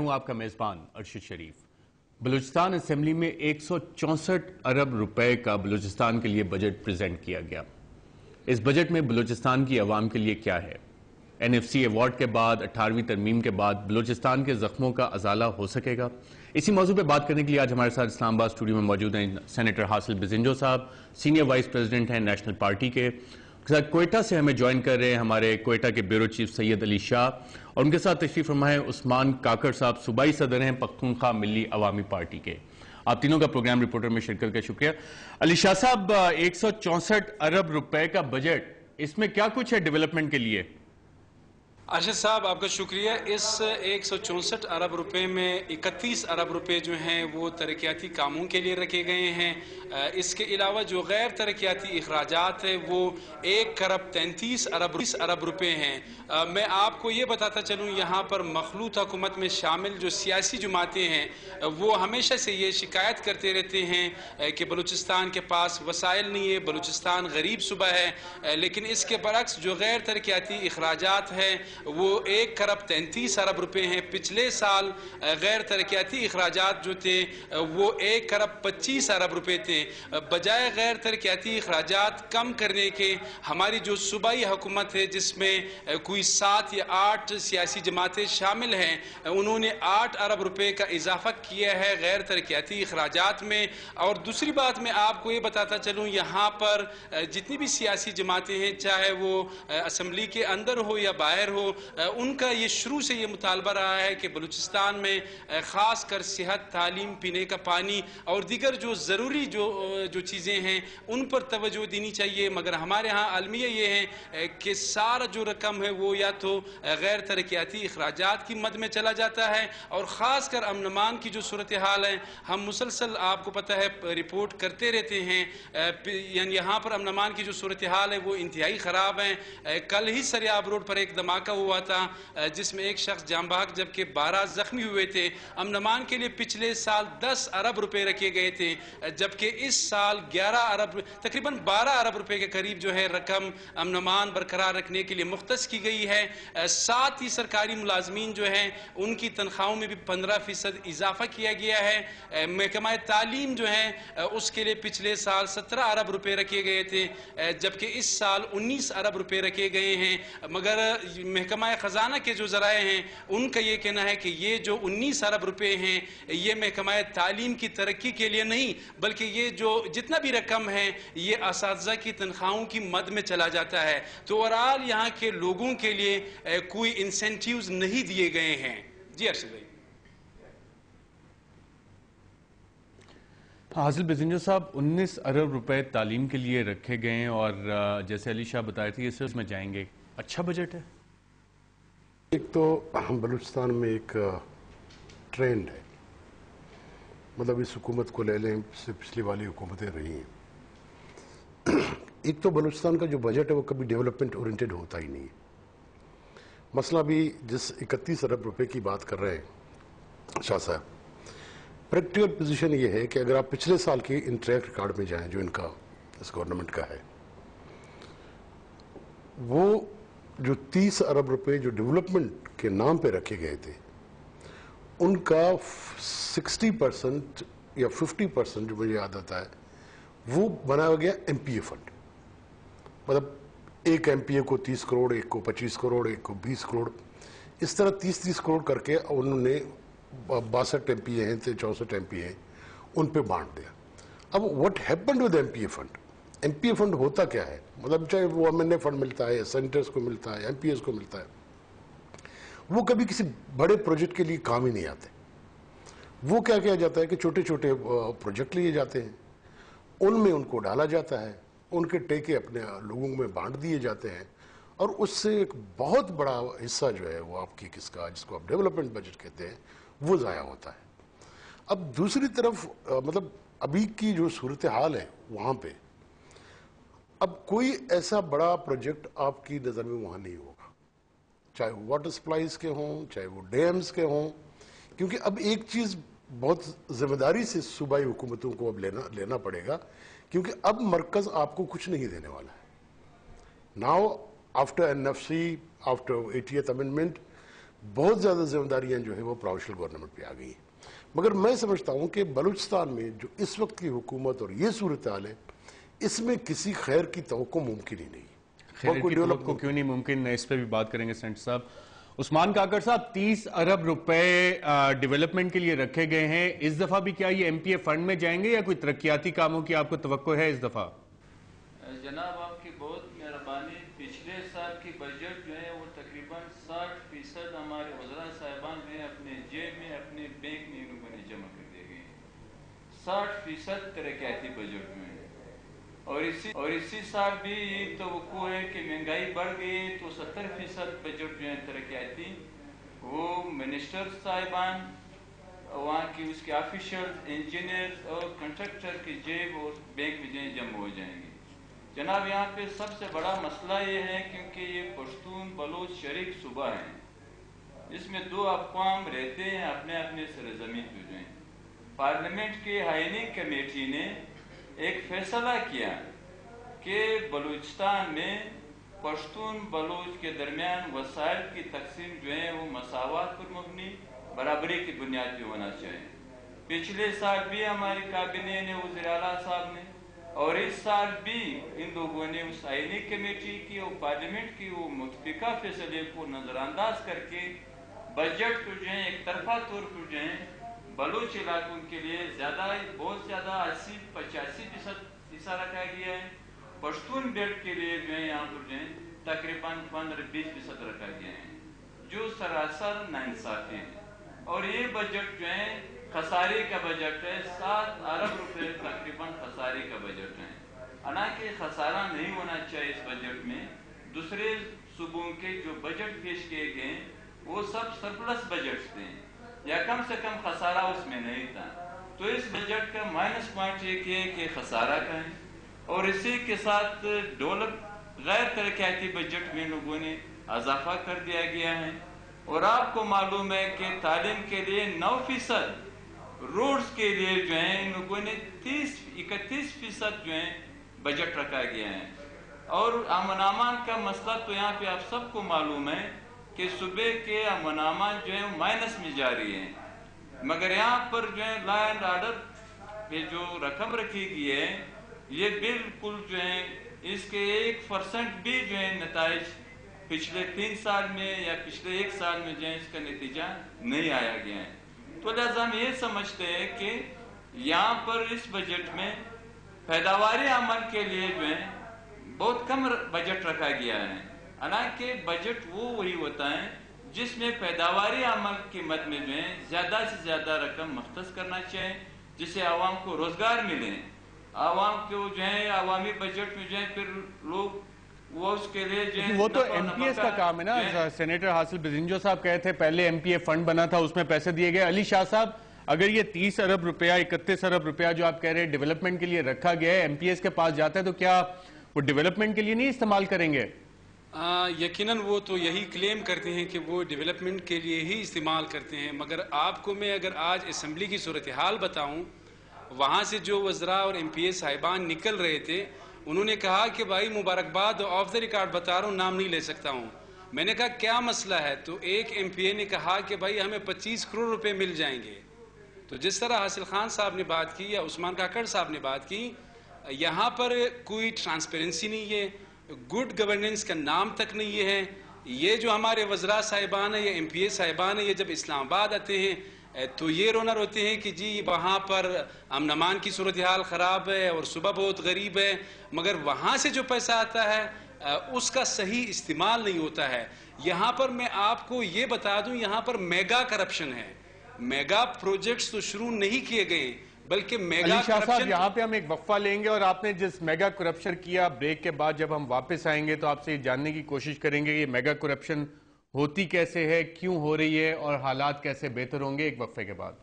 ہوں آپ کا میزبان ارشد شریف۔ بلوچستان اسمبلی میں 164 ارب روپے کا بلوچستان کے لیے بجٹ پریزنٹ کیا گیا۔ اس بجٹ میں بلوچستان کی عوام کے لیے کیا ہے؟ این ایف سی ایوارڈ کے بعد 18ویں ترمیم کے بعد بلوچستان کے زخموں کا ازالہ ہو سکے گا؟ اسی موضوع پہ بات کرنے کے لیے آج ہمارے ساتھ اسلام آباد اسٹوڈیو میں موجود ہیں سینیٹر حاصل بزنجو صاحب، سینئر وائس پریزیڈنٹ ہیں نیشنل پارٹی کے۔ کوئٹہ سے ہمیں جوائن کر رہے ہیں ہمارے کوئٹہ کے بیورو چیف سید علی شاہ، اور ان کے ساتھ تشریف فرما ہے عثمان کاکڑ صاحب، صوبائی صدر ہیں پختونخوا ملی عوامی پارٹی کے۔ آپ تینوں کا پروگرام رپورٹر میں شرکت کا شکریہ۔ علی شاہ صاحب، 164 ارب روپے کا بجٹ، اس میں کیا کچھ ہے ڈیولپمنٹ کے لیے؟ ارشد صاحب آپ کا شکریہ۔ اس 164 ارب روپے میں 31 ارب روپے جو ہیں وہ ترقیاتی کاموں کے لیے رکھے گئے ہیں۔ اس کے علاوہ جو غیر ترقیاتی اخراجات ہیں وہ 1 ارب 33 ارب روپے ہیں۔ میں آپ کو یہ بتاتا چلوں، یہاں پر مخلوط حکومت میں شامل جو سیاسی جماعتیں ہیں وہ ہمیشہ سے یہ شکایت کرتے رہتے ہیں کہ بلوچستان کے پاس وسائل نہیں ہے، بلوچستان غریب صوبہ ہے، لیکن اس کے برعکس جو غیر ترقیاتی اخراجات ہیں وہ 1 ارب 33 ارب روپے ہیں۔ پچھلے سال غیر ترقیاتی اخراجات جو تھے وہ 1 ارب 25 ارب روپے تھے۔ بجائے غیر ترقیاتی اخراجات کم کرنے کے، ہماری جو صوبائی حکومت ہے جس میں کوئی 7 یا 8 سیاسی جماعتیں شامل ہیں، انہوں نے 8 ارب روپے کا اضافہ کیا ہے غیر ترقیاتی اخراجات میں۔ اور دوسری بات میں آپ کو یہ بتاتا چلوں، یہاں پر جتنی بھی سیاسی جماعتیں ہیں، چاہے وہ اسمبلی کے اندر ہو یا باہر ہو، ان کا یہ شروع سے یہ مطالبہ رہا ہے کہ بلوچستان میں خاص کر صحت، تعلیم، پینے کا پانی اور دیگر جو ضروری جو چیزیں ہیں ان پر توجہ دینی چاہیے۔ مگر ہمارے ہاں المیہ یہ ہے کہ سارا جو رقم ہے وہ یا تو غیر ترقیاتی اخراجات کی مد میں چلا جاتا ہے، اور خاص کر امن امان کی جو صورتحال ہے ہم مسلسل آپ کو پتہ ہے رپورٹ کرتے رہتے ہیں، یعنی یہاں پر امن امان کی جو صورتحال ہے وہ انتہائی خراب ہے۔ کل ہی سریاب روڈ پر ایک دھماکہ ہوا تھا جس میں ایک شخص جاں بحق جبکہ 12 زخمی ہوئے تھے۔ امن امان کے لیے پچھلے سال 10 ارب روپے رکھے گئے تھے، جبکہ اس سال تقریباً 12 ارب روپے کے قریب جو ہے رقم امن امان برقرار رکھنے کے لیے مختص کی گئی ہے۔ ساتھ ہی سرکاری ملازمین جو ہیں ان کی تنخواہوں میں بھی 15% اضافہ کیا گیا ہے۔ محکمہ تعلیم جو ہے اس کے لیے پچھلے سال 17 ارب روپے رکھے گئے تھے، جبکہ اس سال 19 ارب روپے رکھے گئے ہیں۔ مگر محکمہ خزانہ کے جو ذرائع ہیں ان کا یہ کہنا ہے کہ یہ جو 19 ارب روپے ہیں یہ محکمہ تعلیم کی ترقی کے لیے نہیں، بلکہ یہ جو جتنا بھی رقم ہے یہ اساتذہ کی تنخواہوں کی مد میں چلا جاتا ہے۔ تو اوورآل یہاں کے لوگوں کے لیے کوئی انسینٹیوز نہیں دیے گئے ہیں۔ جی ارشد بھائی۔ حاصل بزنجو صاحب، 19 ارب روپے تعلیم کے لیے رکھے گئے ہیں، اور جیسے علی شاہ بتائے تھے اس میں جائیں گے، اچھا بجٹ ہے؟ ایک تو بلوچستان میں ایک ٹرینڈ ہے، مطلب اس حکومت کو لے لیں سے پچھلی والی حکومتیں رہی ہیں، ایک تو بلوچستان کا جو بجٹ ہے وہ کبھی ڈیولپمنٹ اورینٹڈ ہوتا ہی نہیں ہے۔ مثلا بھی جس 31 ارب روپے کی بات کر رہے ہیں شاہ صاحب، پریکٹیکل پوزیشن یہ ہے کہ اگر آپ پچھلے سال کی ان ٹریک ریکارڈ میں جائیں جو ان کا اس گورنمنٹ کا ہے، وہ جو 30 ارب روپے جو ڈیولپمنٹ کے نام پہ رکھے گئے تھے ان کا 60% یا 50% جو مجھے یاد آتا ہے وہ بنایا گیا ایم پی اے فنڈ، مطلب ایک ایم پی اے کو 30 کروڑ، ایک کو 25 کروڑ، ایک کو 20 کروڑ، اس طرح 30 کروڑ کر کے انہوں نے 62 ایم پی اے ہیں 64 ایم پی اے ہیں ان پہ بانٹ دیا۔ اب what happened with M P A fund? M P A fund ہوتا کیا ہے؟ مطلب چاہے وہ ایم این اے فنڈ ملتا ہے، سینٹرز کو ملتا ہے، ایم پی ایز کو ملتا ہے، وہ کبھی کسی بڑے پروجیکٹ کے لیے کام ہی نہیں آتے۔ وہ کیا کیا جاتا ہے کہ چھوٹے چھوٹے پروجیکٹ لیے جاتے ہیں، ان میں ان کو ڈالا جاتا ہے، ان کے ٹیکے اپنے لوگوں میں بانٹ دیے جاتے ہیں، اور اس سے ایک بہت بڑا حصہ جو ہے وہ آپ کی کس کا جس کو آپ ڈیولپمنٹ بجٹ کہتے ہیں وہ ضائع ہوتا ہے۔ اب دوسری طرف مطلب ابھی کی جو صورتحال ہے وہاں پہ اب کوئی ایسا بڑا پروجیکٹ آپ کی نظر میں وہاں نہیں ہوگا، چاہے وہ واٹر سپلائز کے ہوں، چاہے وہ ڈیمز کے ہوں، کیونکہ اب ایک چیز بہت ذمہ داری سے صوبائی حکومتوں کو اب لینا پڑے گا، کیونکہ اب مرکز آپ کو کچھ نہیں دینے والا ہے۔ Now after N F C, after 80th amendment، بہت زیادہ ذمہ داریاں جو ہے وہ پروونشل گورنمنٹ پہ آ گئی ہیں. مگر میں سمجھتا ہوں کہ بلوچستان میں جو اس وقت کی حکومت اور یہ صورتحال ہے اس میں کسی خیر کی توقع ممکن ہی نہیں. خیر کی توقع کیوں نہیں ممکن؟ اس پہ بھی بات کریں گے سینٹر صاحب. عثمان کاکڑ صاحب، 30 ارب روپے ڈیولپمنٹ کے لیے رکھے گئے ہیں. اس دفعہ بھی کیا یہ ایم پی اے فنڈ میں جائیں گے یا کوئی ترقیاتی کاموں کی آپ کو توقع ہے اس دفعہ؟ جناب آپ کی بہت مہربانی. پچھلے سال کی بجٹ جو ہے وہ تقریباً 60% ہمارے وزراء صاحبان نے اپنے جیب میں اپنے بینک میں انہوں نے جمع کر دیے گئے. 60% ترقیاتی بجٹ میں. اور اسی سال بھی یہ توقع ہے کہ مہنگائی بڑھ گئی تو 70% بجٹ جو ہے ترقیاتی وہ منسٹر صاحبان، وہاں کی اس کے آفیشل، انجینئر اور کنٹریکٹر کی جیب اور بینک میں جو ہے جمع ہو جائیں گے. جناب یہاں پہ سب سے بڑا مسئلہ یہ ہے کیونکہ یہ پشتون بلوچ شریک صوبہ ہیں، اس میں 2 اقوام رہتے ہیں اپنے اپنے سرزمین پہ جو ہیں. پارلیمنٹ کی آئینی کمیٹی نے ایک فیصلہ کیا کہ بلوچستان میں پشتون بلوچ کے درمیان وسائل کی تقسیم جو ہے وہ مساوات پر مبنی، برابری کی بنیاد پہ ہونا چاہیے. پچھلے سال بھی ہماری کابینہ نے، وزیر اعلیٰ صاحب نے، اور اس سال بھی ان لوگوں نے اس آئینی کمیٹی کی اور پارلیمنٹ کی وہ متفقہ فیصلے کو نظر انداز کر کے بجٹ کو جو ہے ایک طرفہ طور پر جو ہے بلوچ علاقوں کے لیے بہت زیادہ 80-85% حصہ رکھا گیا ہے. پشتون بیلٹ کے لیے جو ہے یہاں پر جو ہے تقریباً 15-20% رکھا گیا ہے، جو سراسر ناانصافی ہے. اور یہ بجٹ جو ہے خسارے کا بجٹ ہے. 7 ارب روپے تقریباً خسارے کا بجٹ ہے. حالانکہ خسارہ نہیں ہونا چاہیے اس بجٹ میں. دوسرے صوبوں کے جو بجٹ پیش کیے گئے وہ سب سرپلس بجٹس تھے یا کم سے کم خسارہ اس میں نہیں تھا. تو اس بجٹ کا مائنس پوائنٹ یہ ہے کہ خسارہ کا ہے. اور اسی کے ساتھ غیر ترقیاتی بجٹ میں لوگوں نے اضافہ کر دیا گیا ہے. اور آپ کو معلوم ہے کہ تعلیم کے لیے 9%، روڈز کے لیے جو ہیں ان لوگوں نے 31% جو ہے بجٹ رکھا گیا ہے. اور امن امان کا مسئلہ تو یہاں پہ آپ سب کو معلوم ہے کہ صوبے کے امن امان جو ہے مائنس میں جاری ہے. مگر یہاں پر جو ہے لا اینڈ آرڈر پہ جو رقم رکھی گئی ہے یہ بالکل جو ہے اس کے 1% بھی جو ہے نتائج پچھلے 3 سال میں یا پچھلے 1 سال میں جو ہے اس کا نتیجہ نہیں آیا گیا ہے. تو لہذا ہم یہ سمجھتے ہیں کہ یہاں پر اس بجٹ میں پیداواری عمل کے لیے جو ہے بہت کم بجٹ رکھا گیا ہے. حالانکہ بجٹ وہی ہوتا ہے جس میں پیداواری عمل کی مد میں جو ہے زیادہ سے زیادہ رقم مختص کرنا چاہیے جس سے عوام کو روزگار ملے. عوام کو جو ہے عوامی بجٹ میں جو ہے پھر لوگ وہ اس کے لیے جو ہے وہ تو ایم پی ایس کا کام ہے نا. سینیٹر حاصل بزنجو صاحب کہے تھے پہلے ایم پی اے فنڈ بنا تھا اس میں پیسے دیے گئے. علی شاہ صاحب، اگر یہ 30 ارب روپیہ 31 ارب روپیہ جو آپ کہہ رہے ہیں ڈیولپمنٹ کے لیے رکھا گیا ہے، ایم پی ایس کے پاس جاتا ہے تو کیا وہ ڈیولپمنٹ کے لیے نہیں استعمال کریں گے؟ یقیناً وہ تو یہی کلیم کرتے ہیں کہ وہ ڈیولپمنٹ کے لیے ہی استعمال کرتے ہیں. مگر آپ کو میں اگر آج اسمبلی کی صورتحال بتاؤں، وہاں سے جو وزراء اور ایم پی اے صاحبان نکل رہے تھے انہوں نے کہا کہ بھائی مبارکباد، آف دا ریکارڈ بتا رہا ہوں، نام نہیں لے سکتا ہوں. میں نے کہا کیا مسئلہ ہے؟ تو ایک ایم پی اے نے کہا کہ بھائی ہمیں 25 کروڑ روپے مل جائیں گے. تو جس طرح حاصل خان صاحب نے بات کی یا عثمان کاکڑ صاحب نے بات کی، یہاں پر کوئی ٹرانسپیرنسی نہیں ہے، گڈ گورننس کا نام تک نہیں ہے. یہ جو ہمارے وزراء صاحبان ہیں یا ایم پی اے صاحبان ہیں، یہ جب اسلام آباد آتے ہیں تو یہ رونا روتے ہیں کہ جی وہاں پر امن امان کی صورتحال خراب ہے اور صبح بہت غریب ہے. مگر وہاں سے جو پیسہ آتا ہے اس کا صحیح استعمال نہیں ہوتا ہے. یہاں پر میں آپ کو یہ بتا دوں، یہاں پر میگا کرپشن ہے. میگا پروجیکٹس تو شروع نہیں کیے گئے بلکہ میگا علی شاہ صاحب، کرپشن. یہاں پہ ہم ایک وقفہ لیں گے اور آپ نے جس میگا کرپشن کیا، بریک کے بعد جب ہم واپس آئیں گے تو آپ سے یہ جاننے کی کوشش کریں گے یہ میگا کرپشن ہوتی کیسے ہے، کیوں ہو رہی ہے اور حالات کیسے بہتر ہوں گے. ایک وقفے کے بعد.